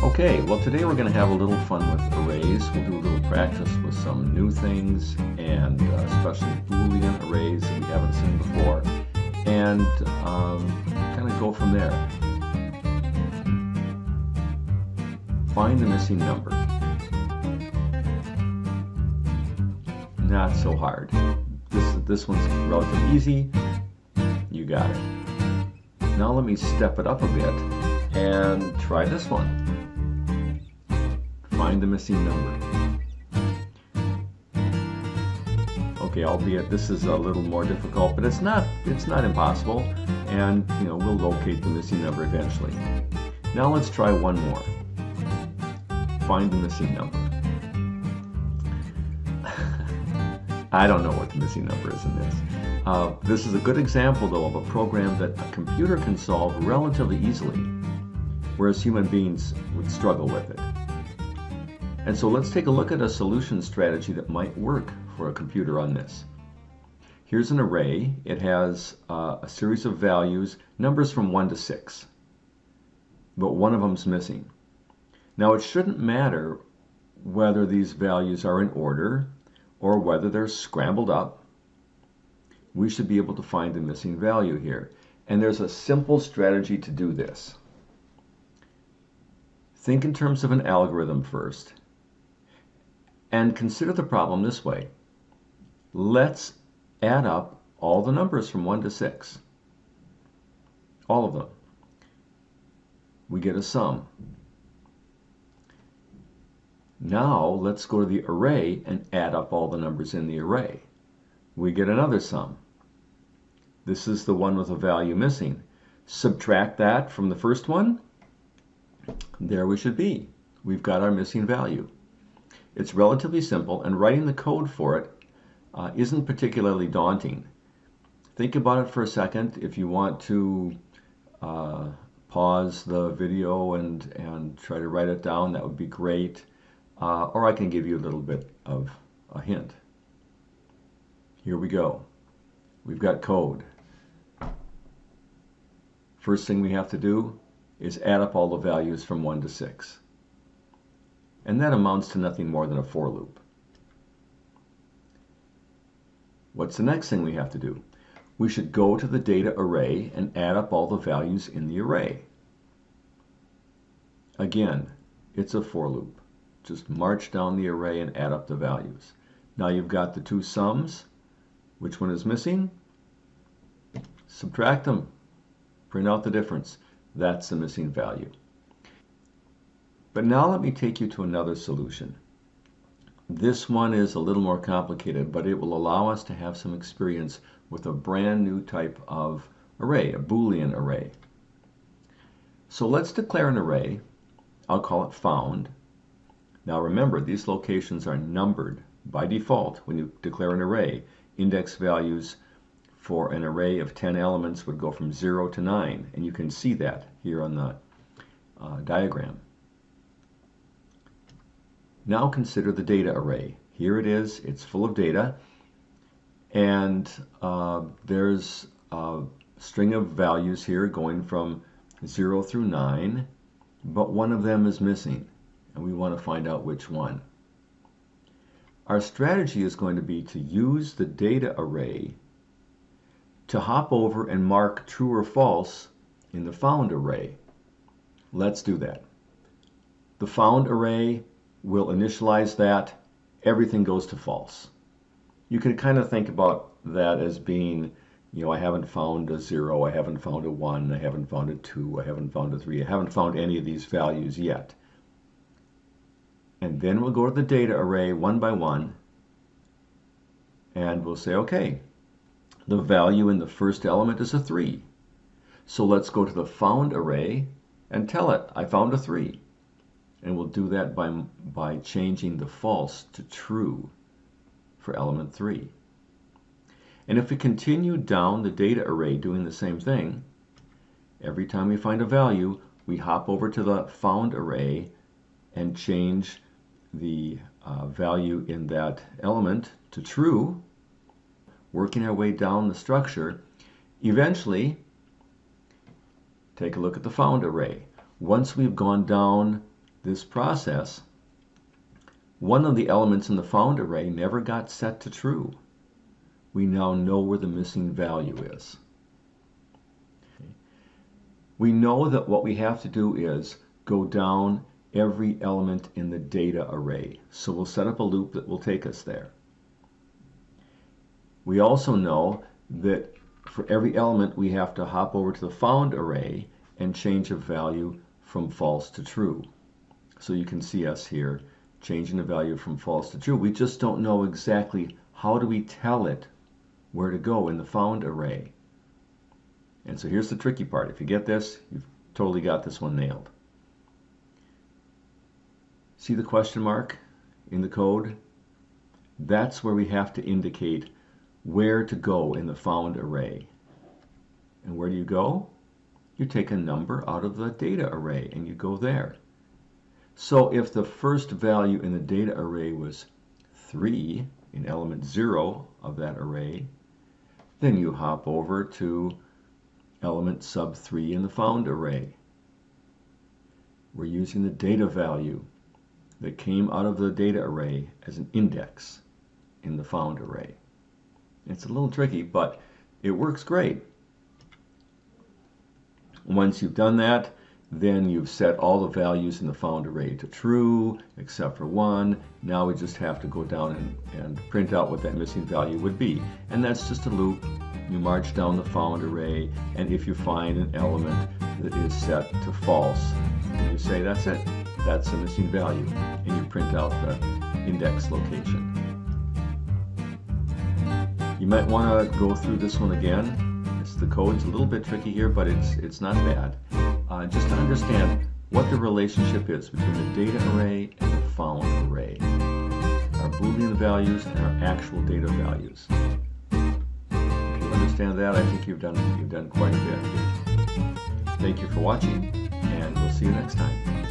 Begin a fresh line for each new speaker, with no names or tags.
Okay, well today we're going to have a little fun with arrays. We'll do a little practice with some new things, and especially Boolean arrays that we haven't seen before, and kind of go from there. Find the missing number. Not so hard. This one's relatively easy. You got it. Now let me step it up a bit and try this one. Find the missing number. Okay, albeit this is a little more difficult, but it's not impossible, and we'll locate the missing number eventually. Now let's try one more. Find the missing number. I don't know what the missing number is in this. This is a good example, though, of a program that a computer can solve relatively easily, whereas human beings would struggle with it. And so let's take a look at a solution strategy that might work for a computer on this. Here's an array. It has a series of values, numbers from 1 to 6, but one of them's missing. Now it shouldn't matter whether these values are in order or whether they're scrambled up. We should be able to find the missing value here. And there's a simple strategy to do this. Think in terms of an algorithm first, and consider the problem this way. Let's add up all the numbers from 1 to 6. All of them. We get a sum. Now let's go to the array and add up all the numbers in the array. We get another sum. This is the one with a value missing. Subtract that from the first one. There we should be. We've got our missing value. It's relatively simple, and writing the code for it isn't particularly daunting. Think about it for a second. If you want to pause the video and try to write it down, that would be great. Or I can give you a little bit of a hint. Here we go. We've got code. First thing we have to do is add up all the values from 1 to 6. And that amounts to nothing more than a for loop. What's the next thing we have to do? We should go to the data array and add up all the values in the array. Again, it's a for loop. Just march down the array and add up the values. Now you've got the two sums. Which one is missing? Subtract them. Print out the difference. That's the missing value. But now let me take you to another solution. This one is a little more complicated, but it will allow us to have some experience with a brand new type of array, a Boolean array. So let's declare an array. I'll call it found. Now remember, these locations are numbered by default. When you declare an array, index values for an array of 10 elements would go from 0 to 9, and you can see that here on the diagram. Now consider the data array. Here it is. It's full of data, and there's a string of values here going from 0 through 9, but one of them is missing, and we want to find out which one. Our strategy is going to be to use the data array to hop over and mark true or false in the found array. Let's do that. The found array will initialize that. Everything goes to false. You can kind of think about that as being, I haven't found a 0, I haven't found a 1, I haven't found a 2, I haven't found a 3, I haven't found any of these values yet. And then we'll go to the data array one by one, and we'll say, okay, the value in the first element is a 3. So let's go to the found array and tell it, I found a 3. And we'll do that by changing the false to true for element 3. And if we continue down the data array doing the same thing, every time we find a value, we hop over to the found array and change the value in that element to true, working our way down the structure. Eventually, take a look at the found array. Once we've gone down this process, one of the elements in the found array never got set to true. We now know where the missing value is. We know that what we have to do is go down every element in the data array. So we'll set up a loop that will take us there. We also know that for every element we have to hop over to the found array and change a value from false to true. So you can see us here changing the value from false to true. We just don't know exactly how do we tell it where to go in the found array. And so here's the tricky part. If you get this, you've totally got this one nailed. See the question mark in the code? That's where we have to indicate where to go in the found array. And where do you go? You take a number out of the data array and you go there. So if the first value in the data array was 3 in element 0 of that array, then you hop over to element sub 3 in the found array. We're using the data value that came out of the data array as an index in the found array. It's a little tricky, but it works great. Once you've done that, then you've set all the values in the found array to true, except for 1. Now we just have to go down and print out what that missing value would be. And that's just a loop. You march down the found array, and if you find an element that is set to false, you say that's it. That's the missing value. And you print out the index location. You might want to go through this one again. The code's a little bit tricky here, but it's not bad. Just to understand what the relationship is between the data array and the found array. Our Boolean values and our actual data values. If you understand that, I think you've done quite a bit here. Thank you for watching, and we'll see you next time.